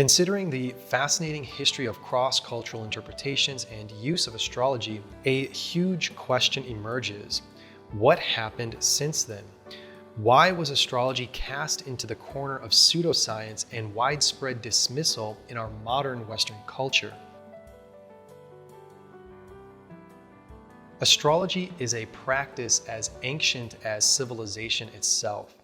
Considering the fascinating history of cross-cultural interpretations and use of astrology, a huge question emerges. What happened since then? Why was astrology cast into the corner of pseudoscience and widespread dismissal in our modern Western culture? Astrology is a practice as ancient as civilization itself.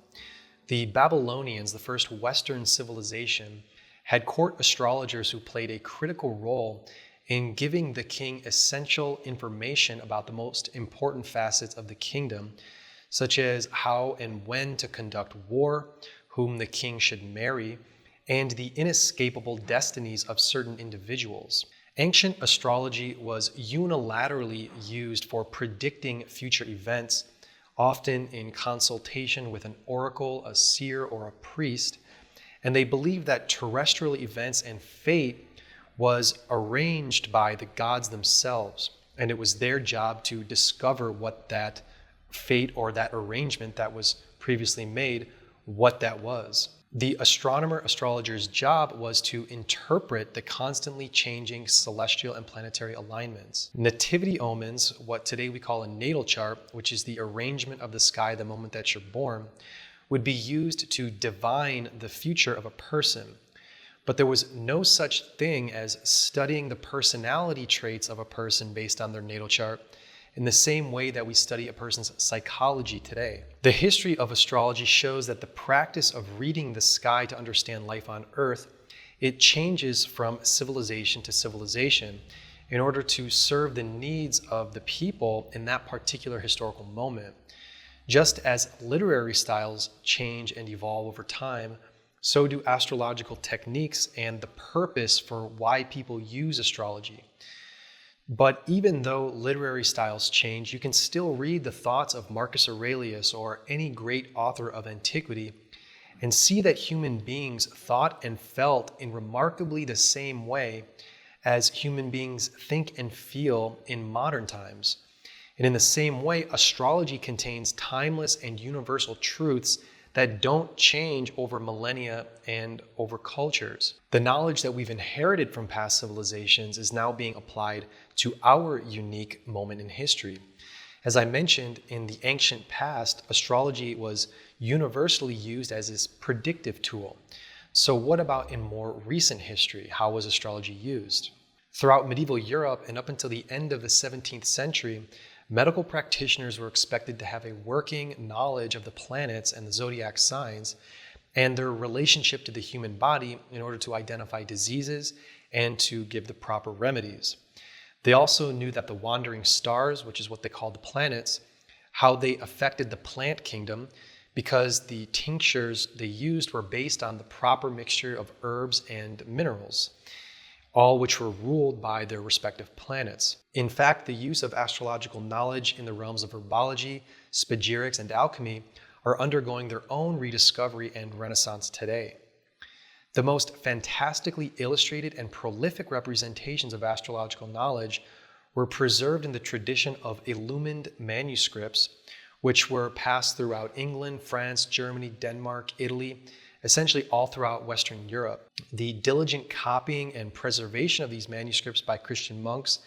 The Babylonians, the first Western civilization, had court astrologers who played a critical role in giving the king essential information about the most important facets of the kingdom, such as how and when to conduct war, whom the king should marry, and the inescapable destinies of certain individuals. Ancient astrology was unilaterally used for predicting future events, often in consultation with an oracle, a seer, or a priest, and they believed that terrestrial events and fate was arranged by the gods themselves, and it was their job to discover what that fate or that arrangement that was previously made, what that was. The astrologer's job was to interpret the constantly changing celestial and planetary alignments. Nativity omens, what today we call a natal chart, which is the arrangement of the sky the moment that you're born, would be used to divine the future of a person. But there was no such thing as studying the personality traits of a person based on their natal chart in the same way that we study a person's psychology today. The history of astrology shows that the practice of reading the sky to understand life on Earth, it changes from civilization to civilization in order to serve the needs of the people in that particular historical moment. Just as literary styles change and evolve over time, so do astrological techniques and the purpose for why people use astrology. But even though literary styles change, you can still read the thoughts of Marcus Aurelius or any great author of antiquity and see that human beings thought and felt in remarkably the same way as human beings think and feel in modern times. And in the same way, astrology contains timeless and universal truths that don't change over millennia and over cultures. The knowledge that we've inherited from past civilizations is now being applied to our unique moment in history. As I mentioned, in the ancient past, astrology was universally used as this predictive tool. So what about in more recent history? How was astrology used? Throughout medieval Europe and up until the end of the 17th century, medical practitioners were expected to have a working knowledge of the planets and the zodiac signs and their relationship to the human body in order to identify diseases and to give the proper remedies. They also knew that the wandering stars, which is what they called the planets, how they affected the plant kingdom, because the tinctures they used were based on the proper mixture of herbs and minerals, all which were ruled by their respective planets. In fact, the use of astrological knowledge in the realms of herbology, spagyrics, and alchemy are undergoing their own rediscovery and renaissance today. The most fantastically illustrated and prolific representations of astrological knowledge were preserved in the tradition of illumined manuscripts, which were passed throughout England, France, Germany, Denmark, Italy, essentially all throughout Western Europe. The diligent copying and preservation of these manuscripts by Christian monks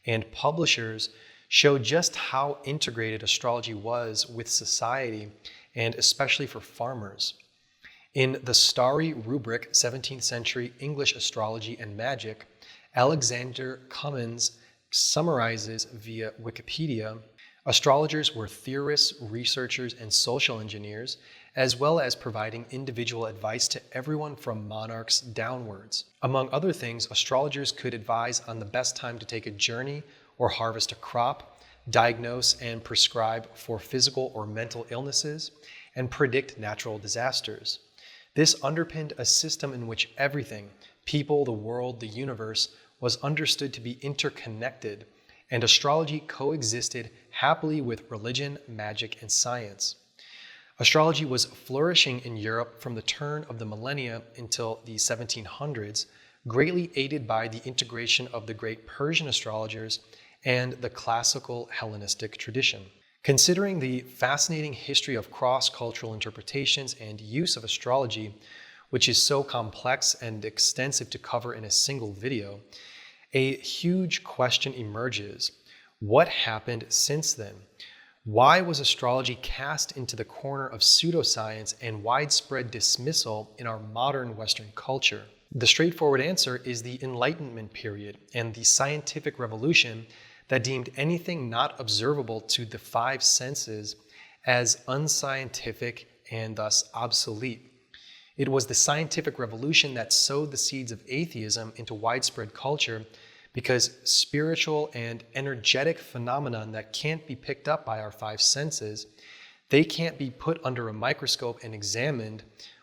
and publishers show just how integrated astrology was with society, and especially for farmers. In the starry rubric, 17th century English Astrology and Magic, Alexander Cummins summarizes via Wikipedia, astrologers were theorists, researchers, and social engineers, as well as providing individual advice to everyone from monarchs downwards. Among other things, astrologers could advise on the best time to take a journey or harvest a crop, diagnose and prescribe for physical or mental illnesses, and predict natural disasters. This underpinned a system in which everything, people, the world, the universe, was understood to be interconnected, and astrology coexisted happily with religion, magic, and science. Astrology was flourishing in Europe from the turn of the millennia until the 1700s, greatly aided by the integration of the great Persian astrologers and the classical Hellenistic tradition. Considering the fascinating history of cross-cultural interpretations and use of astrology, which is so complex and extensive to cover in a single video, a huge question emerges. What happened since then? Why was astrology cast into the corner of pseudoscience and widespread dismissal in our modern Western culture? The straightforward answer is the Enlightenment period and the scientific revolution that deemed anything not observable to the five senses as unscientific and thus obsolete. It was the scientific revolution that sowed the seeds of atheism into widespread culture, because spiritual and energetic phenomena that can't be picked up by our five senses, they can't be put under a microscope and examined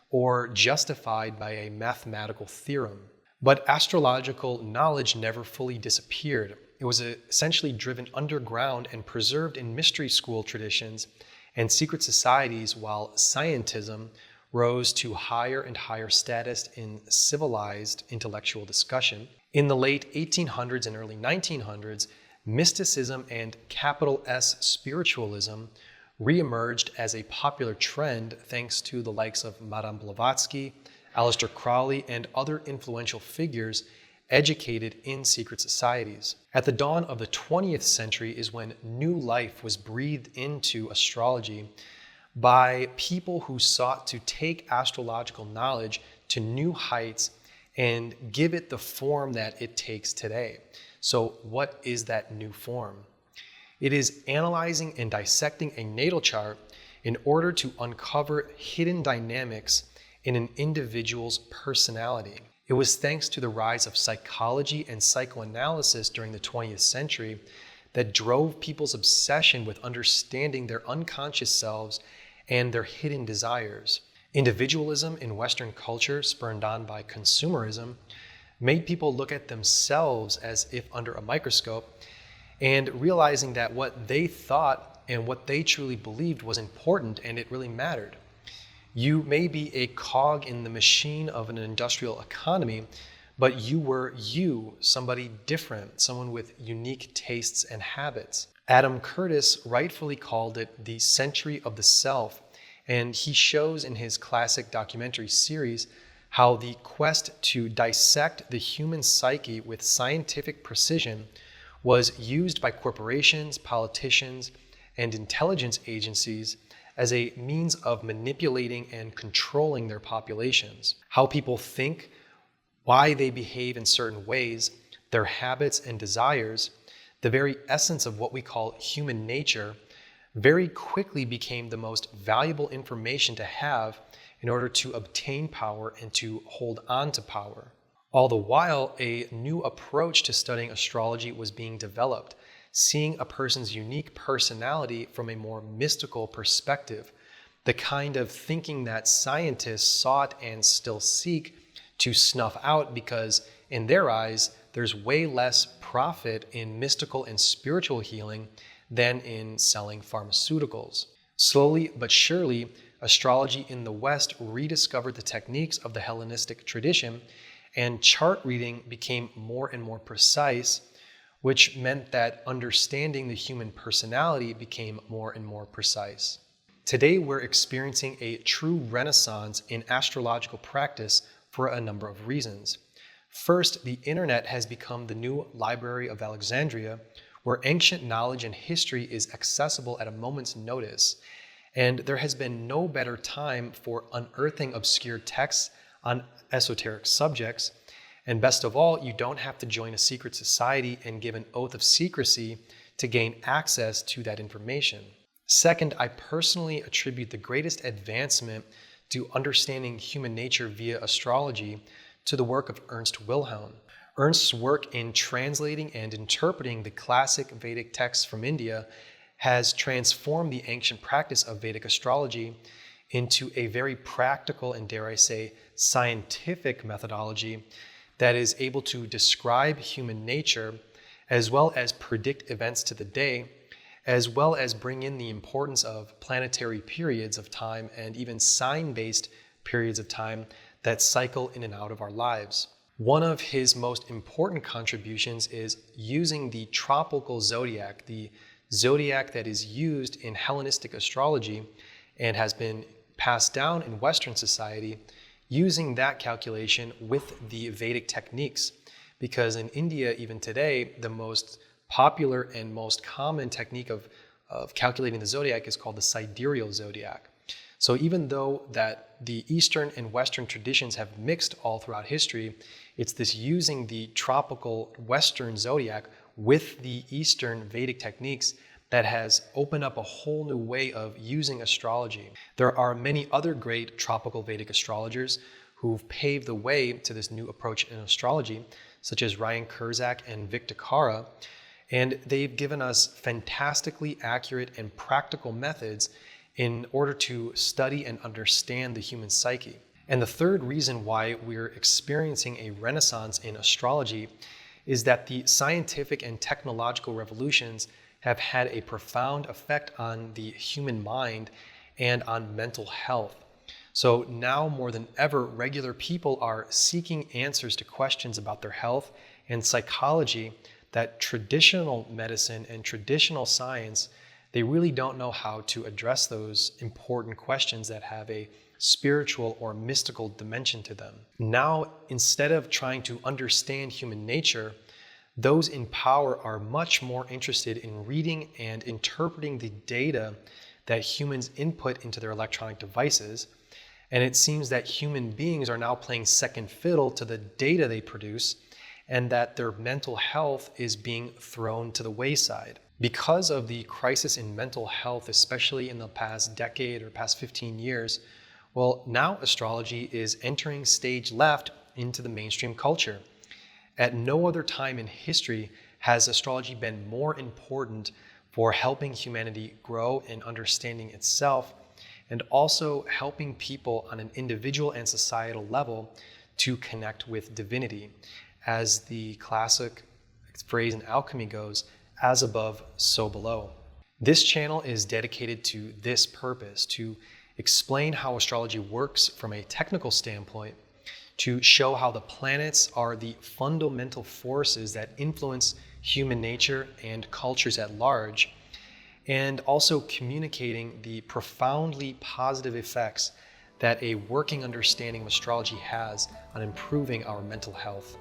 or justified by a mathematical theorem. But astrological knowledge never fully disappeared. It was essentially driven underground and preserved in mystery school traditions and secret societies, while scientism rose to higher and higher status in civilized intellectual discussion. In the late 1800s and early 1900s, mysticism and capital S spiritualism reemerged as a popular trend thanks to the likes of Madame Blavatsky, Aleister Crowley, and other influential figures educated in secret societies. At the dawn of the 20th century is when new life was breathed into astrology by people who sought to take astrological knowledge to new heights and give it the form that it takes today. So what is that new form? It is analyzing and dissecting a natal chart in order to uncover hidden dynamics in an individual's personality. It was thanks to the rise of psychology and psychoanalysis during the 20th century that drove people's obsession with understanding their unconscious selves and their hidden desires. Individualism in Western culture, spurned on by consumerism, made people look at themselves as if under a microscope, and realizing that what they thought and what they truly believed was important and it really mattered. You may be a cog in the machine of an industrial economy, but you were you, somebody different, someone with unique tastes and habits. Adam Curtis rightfully called it the century of the self, and he shows in his classic documentary series how the quest to dissect the human psyche with scientific precision was used by corporations, politicians, and intelligence agencies as a means of manipulating and controlling their populations. How people think, why they behave in certain ways, their habits and desires, the very essence of what we call human nature, very quickly became the most valuable information to have in order to obtain power and to hold on to power. All the while, a new approach to studying astrology was being developed, seeing a person's unique personality from a more mystical perspective, the kind of thinking that scientists sought and still seek to snuff out because, in their eyes, there's way less profit in mystical and spiritual healing than in selling pharmaceuticals. Slowly but surely, astrology in the West rediscovered the techniques of the Hellenistic tradition, and chart reading became more and more precise, which meant that understanding the human personality became more and more precise. Today, we're experiencing a true renaissance in astrological practice for a number of reasons. First, the internet has become the new Library of Alexandria, where ancient knowledge and history is accessible at a moment's notice. And there has been no better time for unearthing obscure texts on esoteric subjects. And best of all, you don't have to join a secret society and give an oath of secrecy to gain access to that information. Second, I personally attribute the greatest advancement to understanding human nature via astrology to the work of Ernst Wilhelm. Ernst's work in translating and interpreting the classic Vedic texts from India has transformed the ancient practice of Vedic astrology into a very practical and, dare I say, scientific methodology that is able to describe human nature as well as predict events to the day, as well as bring in the importance of planetary periods of time and even sign-based periods of time that cycle in and out of our lives. One of his most important contributions is using the tropical zodiac, the zodiac that is used in Hellenistic astrology and has been passed down in Western society, using that calculation with the Vedic techniques. Because in India, even today, the most popular and most common technique of calculating the zodiac is called the sidereal zodiac. So even though that the Eastern and Western traditions have mixed all throughout history, it's this using the tropical Western zodiac with the Eastern Vedic techniques that has opened up a whole new way of using astrology. There are many other great tropical Vedic astrologers who've paved the way to this new approach in astrology, such as Ryan Kurzak and Vic Takara, and they've given us fantastically accurate and practical methods in order to study and understand the human psyche. And the third reason why we're experiencing a renaissance in astrology is that the scientific and technological revolutions have had a profound effect on the human mind and on mental health. So now more than ever, regular people are seeking answers to questions about their health and psychology that traditional medicine and traditional science, they really don't know how to address those important questions that have a spiritual or mystical dimension to them. Now, instead of trying to understand human nature, those in power are much more interested in reading and interpreting the data that humans input into their electronic devices. And it seems that human beings are now playing second fiddle to the data they produce, and that their mental health is being thrown to the wayside. Because of the crisis in mental health, especially in the past decade or past 15 years, well, now astrology is entering stage left into the mainstream culture. At no other time in history has astrology been more important for helping humanity grow in understanding itself, and also helping people on an individual and societal level to connect with divinity. As the classic phrase in alchemy goes, as above, so below. This channel is dedicated to this purpose, to explain how astrology works from a technical standpoint, to show how the planets are the fundamental forces that influence human nature and cultures at large, and also communicating the profoundly positive effects that a working understanding of astrology has on improving our mental health.